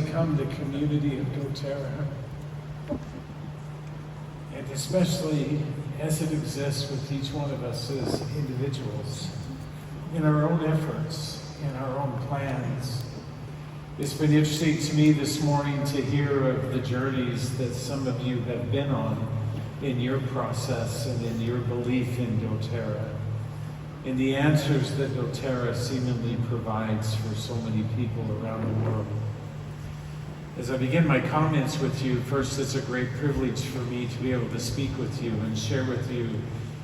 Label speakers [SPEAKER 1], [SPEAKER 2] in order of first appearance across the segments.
[SPEAKER 1] become the community of doTERRA, and especially as it exists with each one of us as individuals, in our own efforts, in our own plans. It's been interesting to me this morning to hear of the journeys that some of you have been on in your process and in your belief in doTERRA, and the answers that doTERRA seemingly provides for so many people around the world. As I begin my comments with you, first, it's a great privilege for me to be able to speak with you and share with you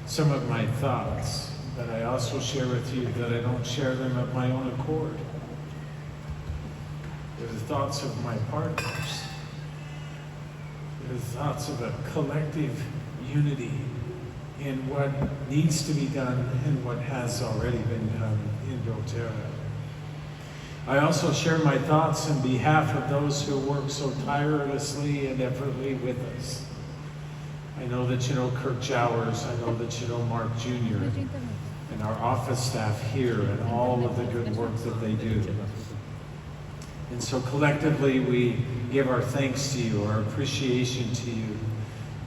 [SPEAKER 1] some of my thoughts, but I also share with you that I don't share them of my own accord. They're the thoughts of my partners. They're the thoughts of a collective unity in what needs to be done and what has already been done in doTERRA. I also share my thoughts on behalf of those who work so tirelessly and effortlessly with us. I know that you know Kirk Jowers, I know that you know Mark Jr., and our office staff here, and all of the good work that they do. And so collectively we give our thanks to you, our appreciation to you,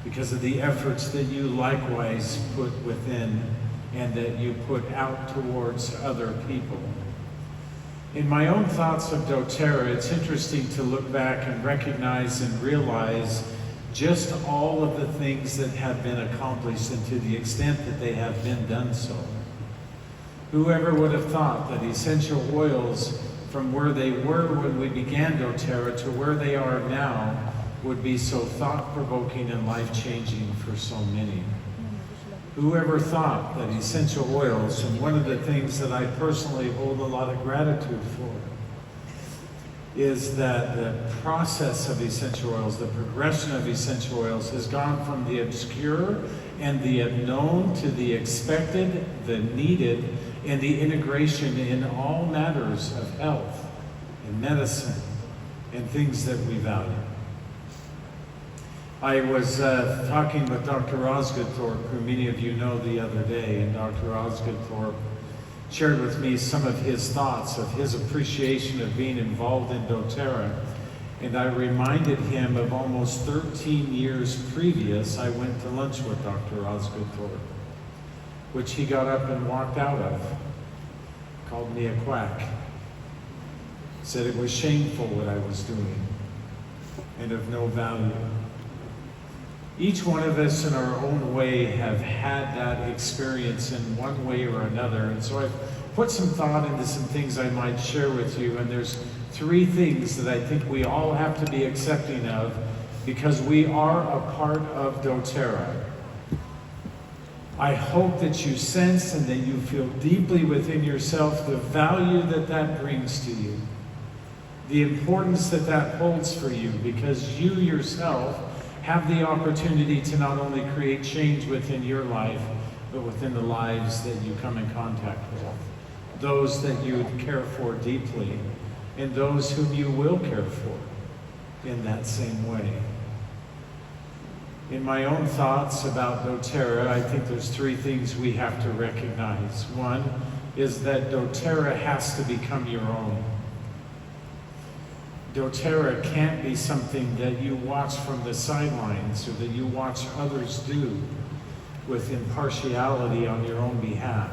[SPEAKER 1] because of the efforts that you likewise put within and that you put out towards other people. In my own thoughts of doTERRA, it's interesting to look back and recognize and realize just all of the things that have been accomplished and to the extent that they have been done so. Whoever would have thought that essential oils, from where they were when we began doTERRA to where they are now, would be so thought-provoking and life-changing for so many. Whoever thought that essential oils, and one of the things that I personally hold a lot of gratitude for, is that the process of essential oils, the progression of essential oils, has gone from the obscure and the unknown to the expected, the needed, and the integration in all matters of health and medicine and things that we value. I was talking with Dr. Osgoodthorpe, who many of you know, the other day, and Dr. Osgoodthorpe shared with me some of his thoughts of his appreciation of being involved in doTERRA. And I reminded him of almost 13 years previous, I went to lunch with Dr. Osgoodthorpe, which he got up and walked out of, called me a quack, said it was shameful what I was doing and of no value. Each one of us in our own way have had that experience in one way or another. And so I've put some thought into some things I might share with you. And there's three things that I think we all have to be accepting of because we are a part of doTERRA. I hope that you sense and that you feel deeply within yourself the value that that brings to you, the importance that that holds for you, because you yourself have the opportunity to not only create change within your life, but within the lives that you come in contact with, those that you care for deeply, and those whom you will care for in that same way. In my own thoughts about doTERRA, I think there's three things we have to recognize. One is that doTERRA has to become your own. doTERRA can't be something that you watch from the sidelines or that you watch others do with impartiality on your own behalf.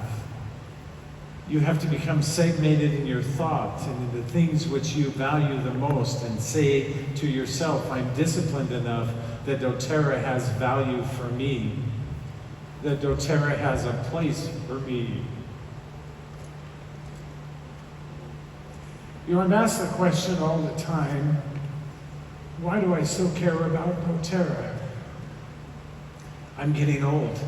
[SPEAKER 1] You have to become segmented in your thought and in the things which you value the most, and say to yourself, I'm disciplined enough that doTERRA has value for me, that doTERRA has a place for me. You know, I'm asked the question all the time, why do I still care about doTERRA? I'm getting old.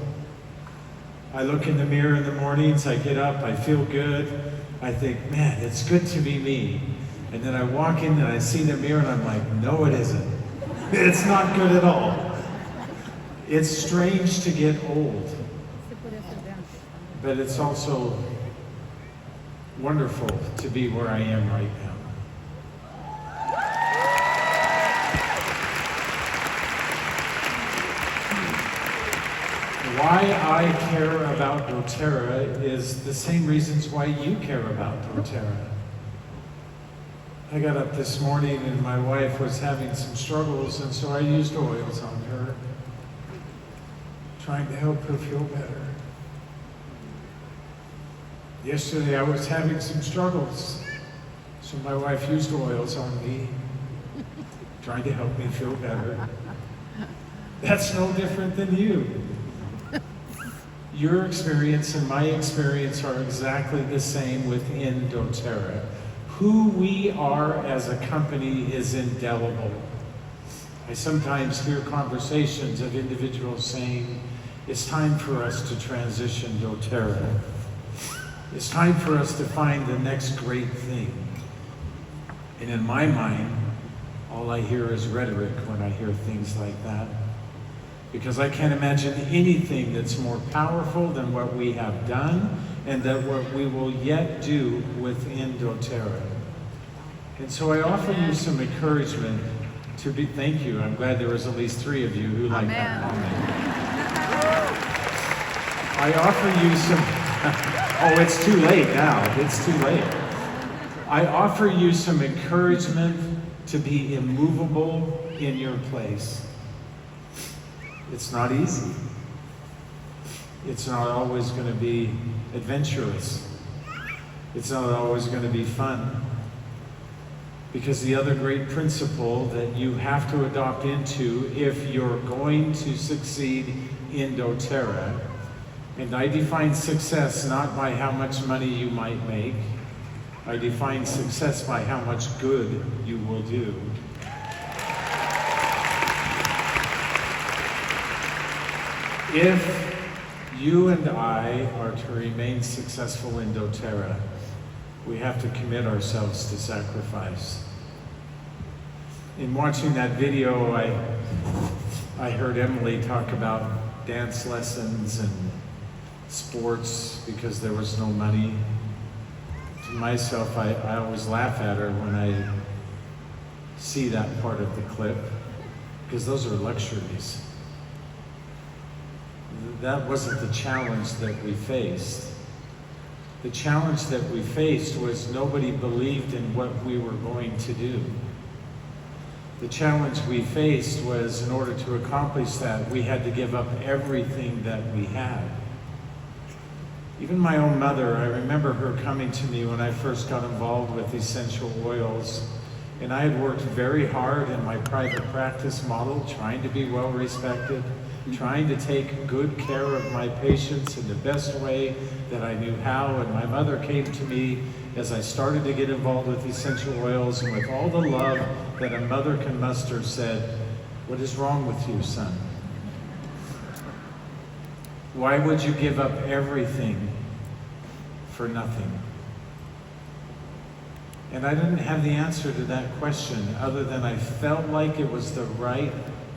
[SPEAKER 1] I look in the mirror in the mornings, I get up, I feel good. I think, man, it's good to be me. And then I walk in and I see the mirror and I'm like, no, it isn't. It's not good at all. It's strange to get old, but it's also wonderful to be where I am right now. Why I care about doTERRA is the same reasons why you care about doTERRA. I got up this morning and my wife was having some struggles, and so I used oils on her, trying to help her feel better. Yesterday I was having some struggles, so my wife used oils on me, trying to help me feel better. That's no different than you. Your experience and my experience are exactly the same within doTERRA. Who we are as a company is indelible. I sometimes hear conversations of individuals saying, it's time for us to transition doTERRA. It's time for us to find the next great thing. And in my mind, all I hear is rhetoric when I hear things like that. Because I can't imagine anything that's more powerful than what we have done and that what we will yet do within doTERRA. And so I offer you some encouragement to be, thank you, I'm glad there was at least 3 of you who like that comment. I offer you some, oh, it's too late now, it's too late. I offer you some encouragement to be immovable in your place. It's not easy. It's not always going to be adventurous. It's not always going to be fun. Because the other great principle that you have to adopt into if you're going to succeed in doTERRA, and I define success not by how much money you might make, I define success by how much good you will do. If you and I are to remain successful in doTERRA, we have to commit ourselves to sacrifice. In watching that video, I heard Emily talk about dance lessons and sports because there was no money. To myself, I always laugh at her when I see that part of the clip, because those are luxuries. That wasn't the challenge that we faced. The challenge that we faced was nobody believed in what we were going to do. The challenge we faced was, in order to accomplish that, we had to give up everything that we had. Even my own mother, I remember her coming to me when I first got involved with essential oils, and I had worked very hard in my private practice model, trying to be well respected, trying to take good care of my patients in the best way that I knew how. And my mother came to me as I started to get involved with essential oils, and with all the love that a mother can muster, said, "What is wrong with you, son? Why would you give up everything for nothing?" And I didn't have the answer to that question, other than I felt like it was the right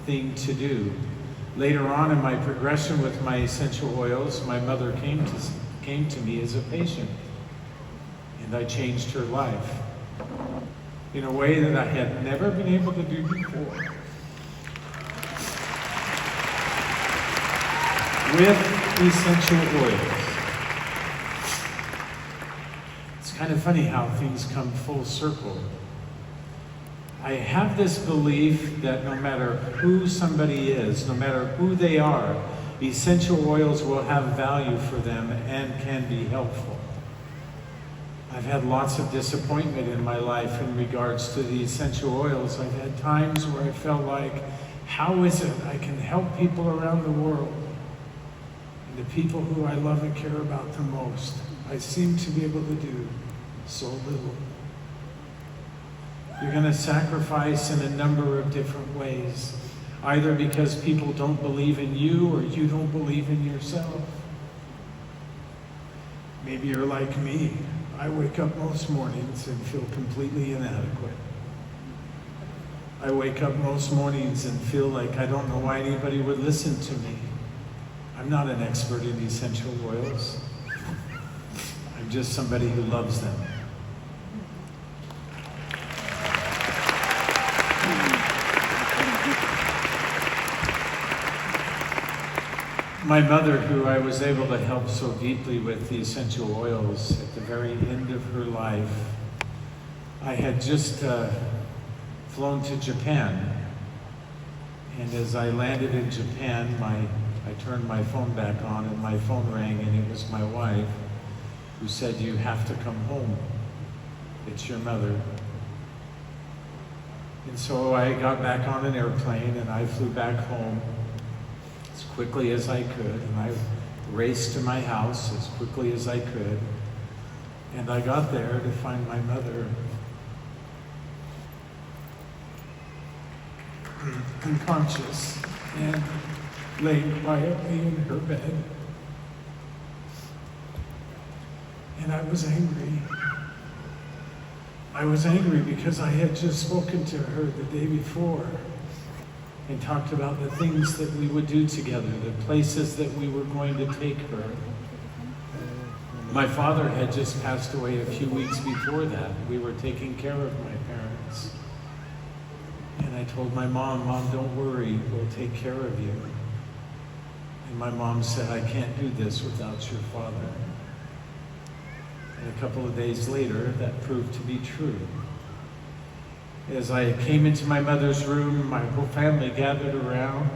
[SPEAKER 1] thing to do. Later on in my progression with my essential oils, my mother came to me as a patient, and I changed her life in a way that I had never been able to do before. With essential oils. It's kind of funny how things come full circle. I have this belief that no matter who somebody is, no matter who they are, essential oils will have value for them and can be helpful. I've had lots of disappointment in my life in regards to the essential oils. I've had times where I felt like, how is it I can help people around the world? And the people who I love and care about the most, I seem to be able to do so little. You're going to sacrifice in a number of different ways, either because people don't believe in you or you don't believe in yourself. Maybe you're like me. I wake up most mornings and feel completely inadequate. I wake up most mornings and feel like I don't know why anybody would listen to me. I'm not an expert in essential oils. I'm just somebody who loves them. My mother, who I was able to help so deeply with the essential oils at the very end of her life, I had just flown to Japan, and as I landed in Japan, I turned my phone back on, and my phone rang, and it was my wife who said, "You have to come home. It's your mother." And so I got back on an airplane, and I flew back home as quickly as I could, and I raced to my house as quickly as I could, and I got there to find my mother unconscious and laying quietly in her bed. And I was angry. I was angry because I had just spoken to her the day before and talked about the things that we would do together, the places that we were going to take her. My father had just passed away a few weeks before that. We were taking care of my parents. And I told my mom, "Mom, don't worry, we'll take care of you." And my mom said, "I can't do this without your father." And a couple of days later, that proved to be true. As I came into my mother's room, my whole family gathered around.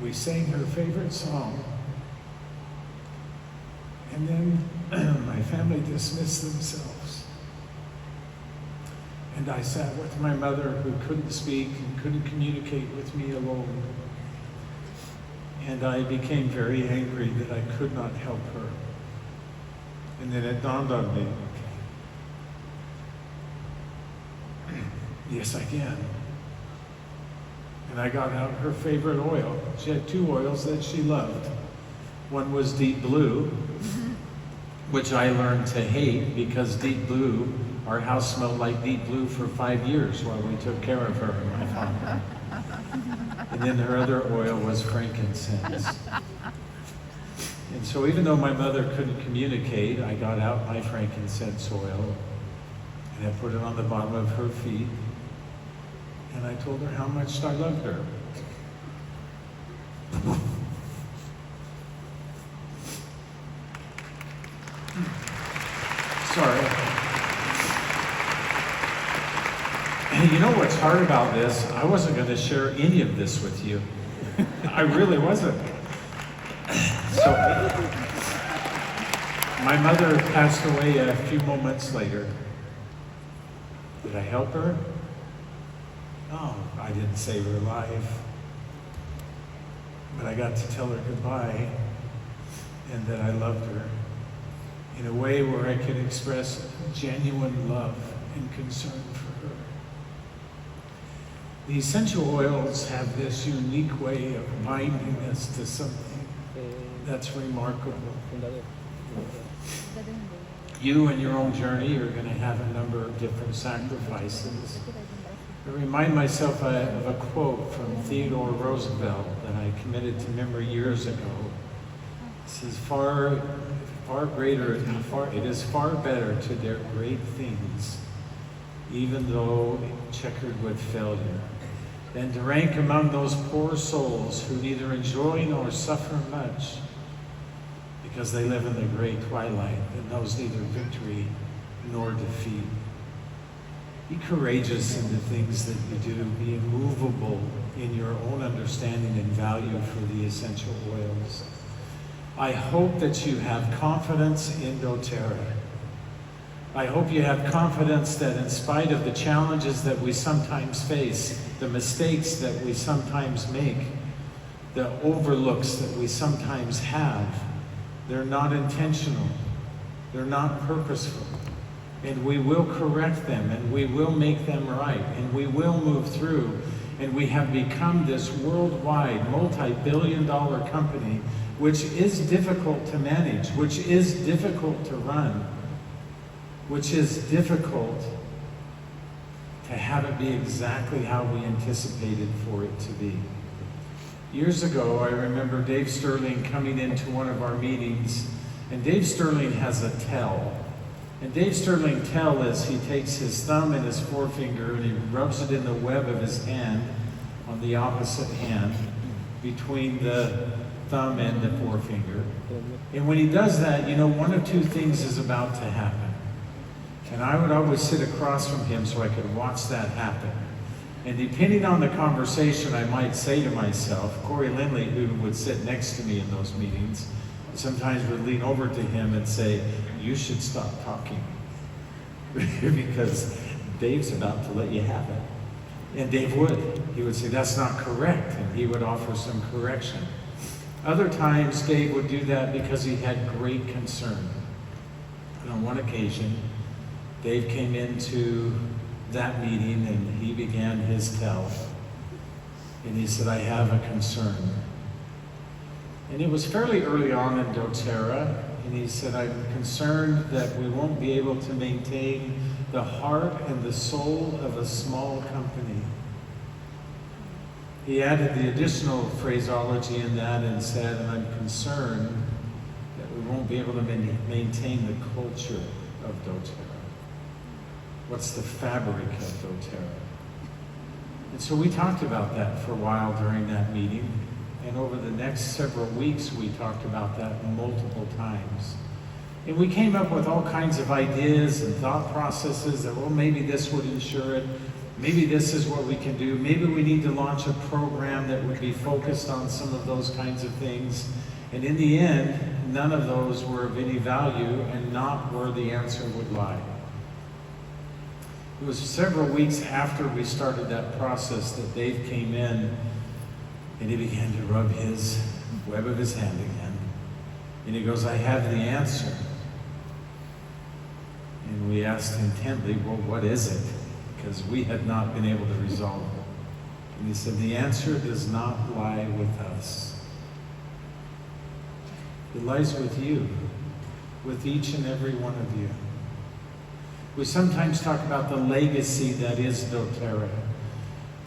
[SPEAKER 1] We sang her favorite song. And then my family dismissed themselves. And I sat with my mother, who couldn't speak and couldn't communicate with me alone. And I became very angry that I could not help her. And then it dawned on me, yes, I can. And I got out her favorite oil. She had two oils that she loved. One was deep blue, which I learned to hate because deep blue, our house smelled like deep blue for 5 years while we took care of her and my father. And then her other oil was frankincense. And so even though my mother couldn't communicate, I got out my frankincense oil and I put it on the bottom of her feet. And I told her how much I loved her. Sorry. And you know what's hard about this? I wasn't going to share any of this with you. I really wasn't. So, my mother passed away a few moments later. Did I help her? No, I didn't save her life. But I got to tell her goodbye and that I loved her in a way where I could express genuine love and concern for her. The essential oils have this unique way of binding us to something that's remarkable. You in your own journey are going to have a number of different sacrifices. I remind myself of a quote from Theodore Roosevelt that I committed to memory years ago. It says, it is far better to dare great things, even though checkered with failure, than to rank among those poor souls who neither enjoy nor suffer much, because they live in the great twilight that knows neither victory nor defeat. Be courageous in the things that you do. Be immovable in your own understanding and value for the essential oils. I hope that you have confidence in doTERRA. I hope you have confidence that in spite of the challenges that we sometimes face, the mistakes that we sometimes make, the overlooks that we sometimes have, they're not intentional, they're not purposeful. And we will correct them, and we will make them right, and we will move through. And we have become this worldwide, multi-billion-dollar company, which is difficult to manage, which is difficult to run, which is difficult to have it be exactly how we anticipated for it to be. Years ago, I remember Dave Sterling coming into one of our meetings, and Dave Sterling has a tell. And Dave Sterling tell is he takes his thumb and his forefinger and he rubs it in the web of his hand on the opposite hand between the thumb and the forefinger. And when he does that, you know, one of two things is about to happen. And I would always sit across from him so I could watch that happen. And depending on the conversation, I might say to myself, Corey Lindley, who would sit next to me in those meetings, sometimes would lean over to him and say, you should stop talking. Because Dave's about to let you have it. And Dave would. He would say, that's not correct. And he would offer some correction. Other times, Dave would do that because he had great concern. And on one occasion, Dave came into that meeting and he began his tell. And he said, I have a concern. And it was fairly early on in doTERRA. And he said, I'm concerned that we won't be able to maintain the heart and the soul of a small company. He added the additional phraseology in that and said, and I'm concerned that we won't be able to maintain the culture of doTERRA. What's the fabric of doTERRA? And so we talked about that for a while during that meeting. And over the next several weeks, we talked about that multiple times. And we came up with all kinds of ideas and thought processes that, well, maybe this would ensure it. Maybe this is what we can do. Maybe we need to launch a program that would be focused on some of those kinds of things. And in the end, none of those were of any value and not where the answer would lie. It was several weeks after we started that process that Dave came in and he began to rub his web of his hand again. And he goes, I have the answer. And we asked intently, well, what is it? Because we had not been able to resolve it. And he said, the answer does not lie with us. It lies with you, with each and every one of you. We sometimes talk about the legacy that is doTERRA.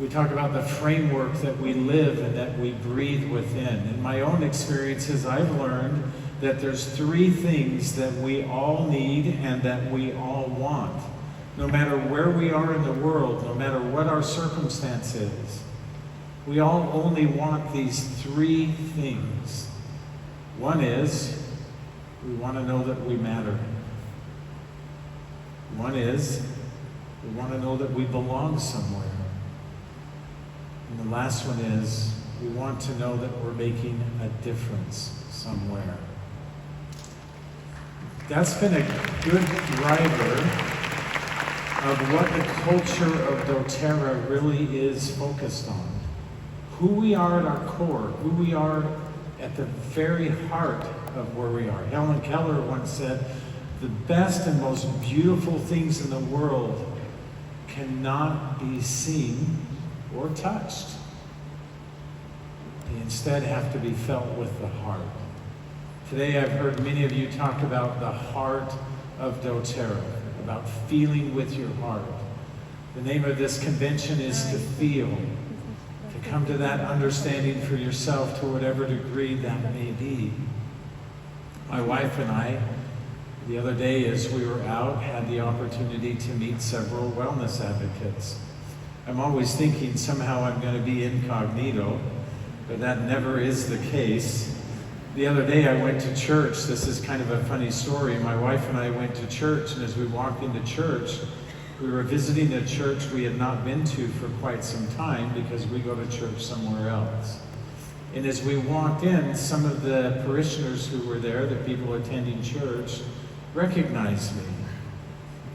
[SPEAKER 1] We talk about the framework that we live and that we breathe within. In my own experiences, I've learned that there's three things that we all need and that we all want. No matter where we are in the world, no matter what our circumstance is, we all only want these three things. One is, we want to know that we matter. One is, we want to know that we belong somewhere. And the last one is, we want to know that we're making a difference somewhere. That's been a good driver of what the culture of doTERRA really is focused on. Who we are at our core, who we are at the very heart of where we are. Helen Keller once said, the best and most beautiful things in the world cannot be seen or touched. They instead have to be felt with the heart. Today I've heard many of you talk about the heart of doTERRA, about feeling with your heart. The name of this convention is to feel, to come to that understanding for yourself to whatever degree that may be. My wife and I, the other day as we were out, had the opportunity to meet several wellness advocates. I'm always thinking somehow I'm going to be incognito, but that never is the case. The other day I went to church. This is kind of a funny story. My wife and I went to church, and as we walked into church, we were visiting a church we had not been to for quite some time because we go to church somewhere else. And as we walked in, some of the parishioners who were there, the people attending church, recognized me.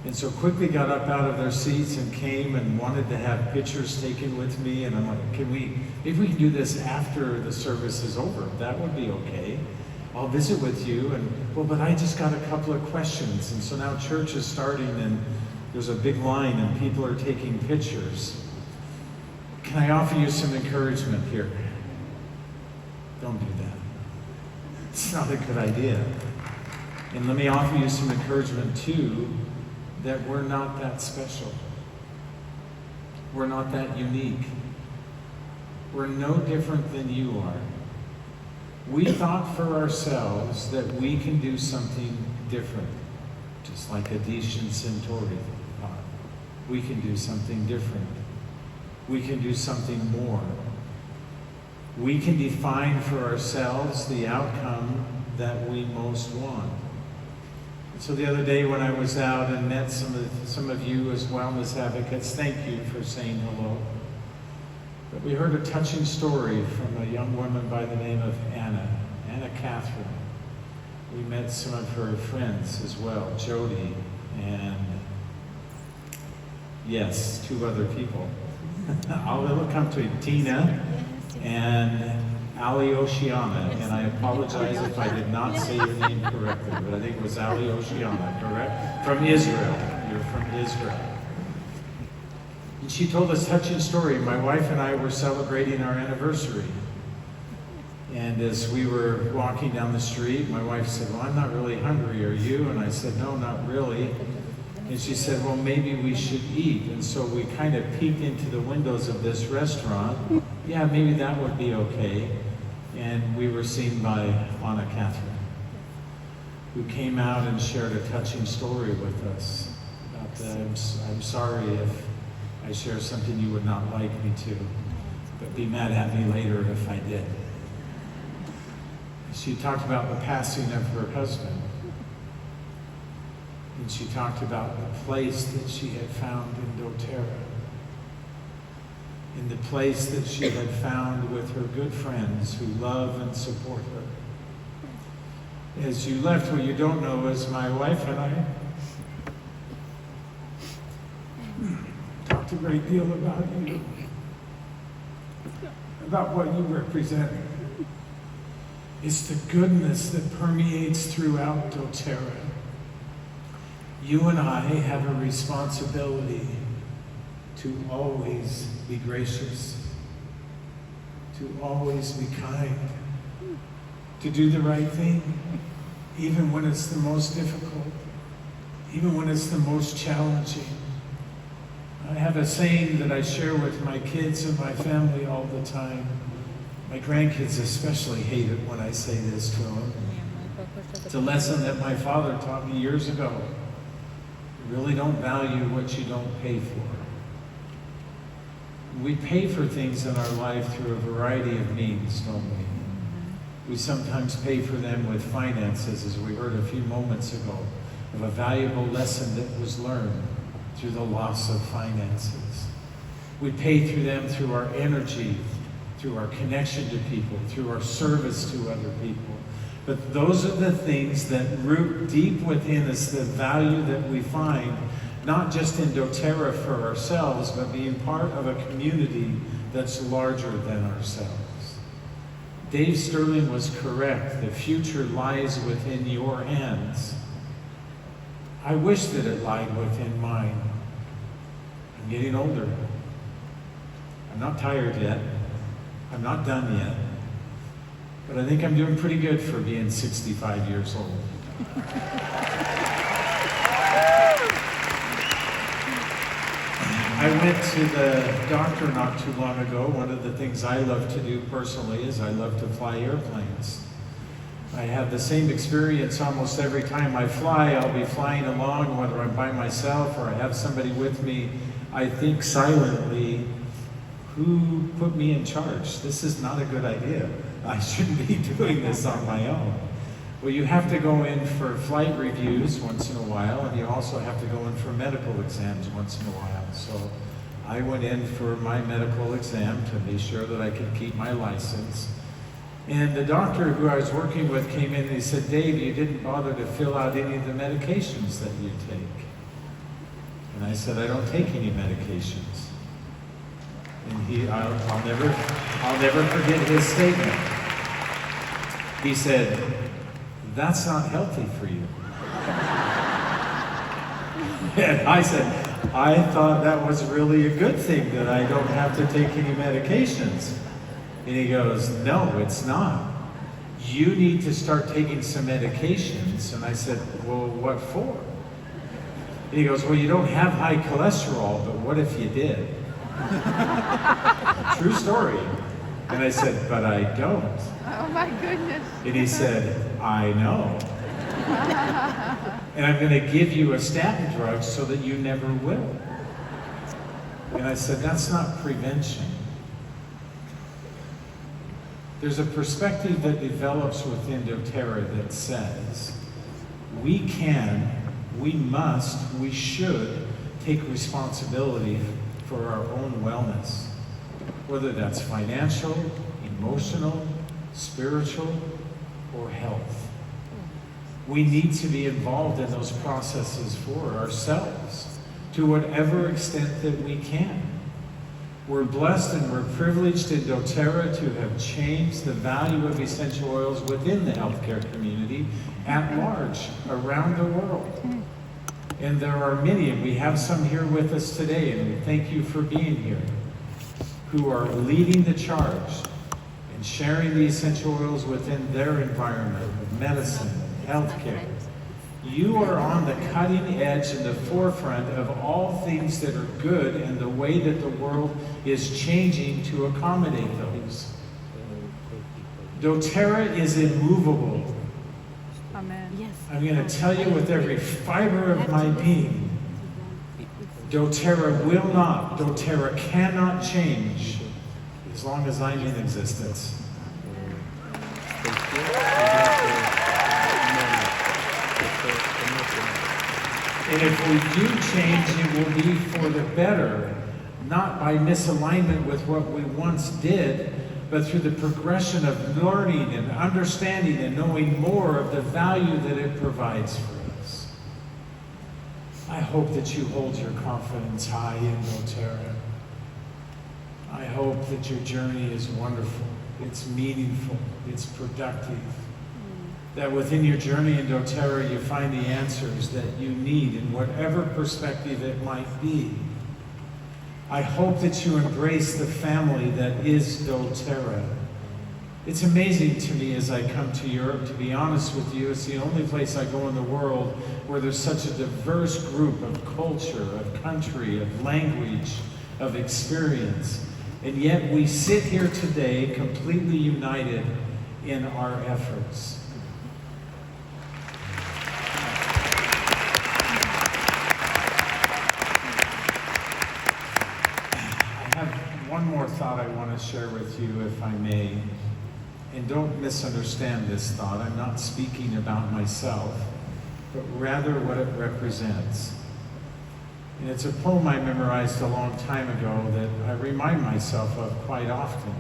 [SPEAKER 1] And so quickly got up out of their seats and came and wanted to have pictures taken with me. And I'm like, if we can do this after the service is over, that would be okay. I'll visit with you. And well, but I just got a couple of questions. And so now church is starting and there's a big line and people are taking pictures. Can I offer you some encouragement here? Don't do that. It's not a good idea. And let me offer you some encouragement too, that we're not that special. We're not that unique. We're no different than you are. We thought for ourselves that we can do something different, just like Aditian Centauri thought. We can do something different. We can do something more. We can define for ourselves the outcome that we most want. So the other day when I was out and met some of you as wellness advocates, thank you for saying hello. But we heard a touching story from a young woman by the name of Anna Catherine. We met some of her friends as well, Jody, and yes, 2 other people. I'll come to it, Tina and Ali Oceana, and I apologize if I did not say your name correctly, but I think it was Ali Oceana, correct? From Israel. You're from Israel. And she told us a touching story. My wife and I were celebrating our anniversary. And as we were walking down the street, my wife said, well, I'm not really hungry, are you? And I said, no, not really. And she said, well, maybe we should eat. And so we kind of peeked into the windows of this restaurant. Yeah, maybe that would be okay. And we were seen by Anna Catherine, who came out and shared a touching story with us about that. I'm sorry if I share something you would not like me to, but be mad at me later if I did. She talked about the passing of her husband. And she talked about the place that she had found in doTERRA, in the place that she had found with her good friends who love and support her. As you left, what you don't know is my wife and I talked a great deal about you, about what you represent. It's the goodness that permeates throughout doTERRA. You and I have a responsibility to always be gracious, to always be kind, to do the right thing, even when it's the most difficult, even when it's the most challenging. I have a saying that I share with my kids and my family all the time. My grandkids especially hate it when I say this to them. It's a lesson that my father taught me years ago. You really don't value what you don't pay for. We pay for things in our life through a variety of means, don't we? We sometimes pay for them with finances, as we heard a few moments ago, of a valuable lesson that was learned through the loss of finances. We pay through them through our energy, through our connection to people, through our service to other people. But those are the things that root deep within us, the value that we find, not just in doTERRA for ourselves, but being part of a community that's larger than ourselves. Dave Sterling was correct. The future lies within your hands. I wish that it lied within mine. I'm getting older. I'm not tired yet. I'm not done yet. But I think I'm doing pretty good for being 65 years old. I went to the doctor not too long ago. One of the things I love to do personally is I love to fly airplanes. I have the same experience almost every time I fly. I'll be flying along, whether I'm by myself or I have somebody with me. I think silently, who put me in charge? This is not a good idea. I shouldn't be doing this on my own. Well, you have to go in for flight reviews once in a while, and you also have to go in for medical exams once in a while. So I went in for my medical exam to be sure that I could keep my license. And the doctor who I was working with came in and he said, Dave, you didn't bother to fill out any of the medications that you take. And I said, I don't take any medications. And I'll never forget his statement. He said, that's not healthy for you. And I said, I thought that was really a good thing that I don't have to take any medications. And he goes, no, it's not. You need to start taking some medications. And I said, well, what for? And he goes, well, you don't have high cholesterol, but what if you did? True story. And I said, but I don't.
[SPEAKER 2] Oh my goodness.
[SPEAKER 1] And he said, I know. And I'm going to give you a statin drug so that you never will. And I said, that's not prevention. There's a perspective that develops within doTERRA that says, we can, we must, we should take responsibility for our own wellness, whether that's financial, emotional, spiritual, or health. We need to be involved in those processes for ourselves to whatever extent that we can. We're blessed and we're privileged in doTERRA to have changed the value of essential oils within the healthcare community at large around the world. And there are many, and we have some here with us today, and thank you for being here, who are leading the charge and sharing the essential oils within their environment of medicine, healthcare. You are on the cutting edge and the forefront of all things that are good and the way that the world is changing to accommodate those. doTERRA is immovable.
[SPEAKER 2] Amen. Yes.
[SPEAKER 1] I'm going to tell you with every fiber of my being, doTERRA will not, doTERRA cannot change as long as I'm in existence. And if we do change, it will be for the better, not by misalignment with what we once did, but through the progression of learning and understanding and knowing more of the value that it provides for us. I hope that you hold your confidence high in doTERRA. I hope that your journey is wonderful, it's meaningful, it's productive. That within your journey in doTERRA you find the answers that you need in whatever perspective it might be. I hope that you embrace the family that is doTERRA. It's amazing to me as I come to Europe, to be honest with you, it's the only place I go in the world where there's such a diverse group of culture, of country, of language, of experience. And yet we sit here today completely united in our efforts. One more thought I want to share with you, if I may. And don't misunderstand this thought. I'm not speaking about myself, but rather what it represents. And it's a poem I memorized a long time ago that I remind myself of quite often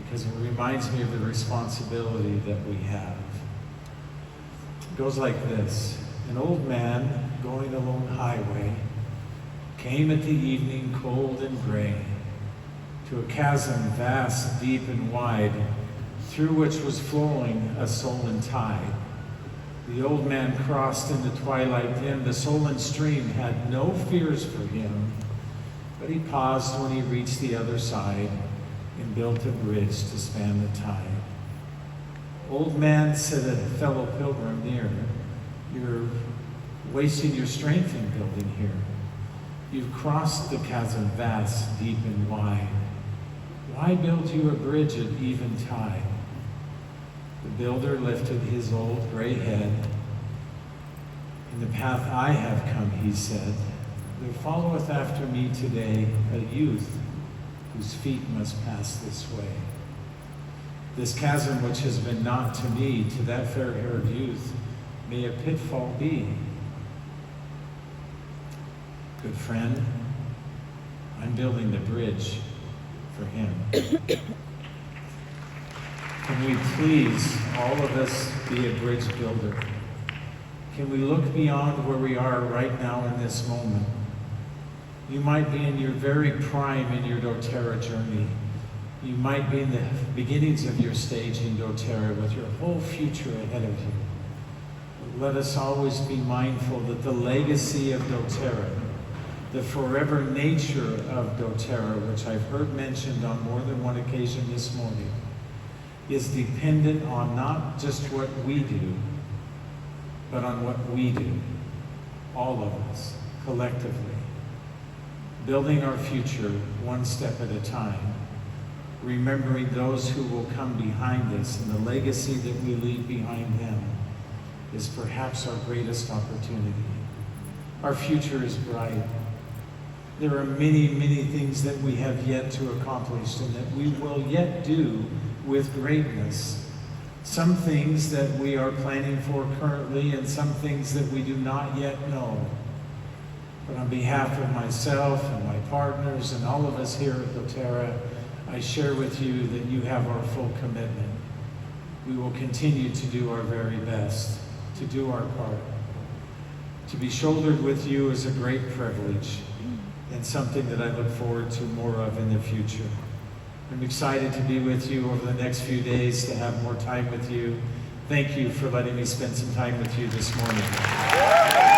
[SPEAKER 1] because it reminds me of the responsibility that we have. It goes like this. An old man going along highway came at the evening cold and gray to a chasm vast, deep, and wide, through which was flowing a sullen tide. The old man crossed in the twilight dim. The sullen stream had no fears for him, but he paused when he reached the other side and built a bridge to span the tide. Old man, said a fellow pilgrim near, you're wasting your strength in building here. You've crossed the chasm vast, deep, and wide. Why build you a bridge at even tide? The builder lifted his old gray head. In the path I have come, he said, there followeth after me today a youth whose feet must pass this way. This chasm which has been not to me, to that fair-haired youth, may a pitfall be. Good friend, I'm building the bridge for him. Can we please, all of us, be a bridge builder? Can we look beyond where we are right now in this moment? You might be in your very prime in your doTERRA journey. You might be in the beginnings of your stage in doTERRA with your whole future ahead of you. But let us always be mindful that the legacy of doTERRA, the forever nature of doTERRA, which I've heard mentioned on more than one occasion this morning, is dependent on not just what we do, but on what we do, all of us, collectively. Building our future one step at a time, remembering those who will come behind us and the legacy that we leave behind them is perhaps our greatest opportunity. Our future is bright. There are many, many things that we have yet to accomplish and that we will yet do with greatness. Some things that we are planning for currently and some things that we do not yet know. But on behalf of myself and my partners and all of us here at doTERRA, I share with you that you have our full commitment. We will continue to do our very best, to do our part. To be shouldered with you is a great privilege and something that I look forward to more of in the future. I'm excited to be with you over the next few days, to have more time with you. Thank you for letting me spend some time with you this morning.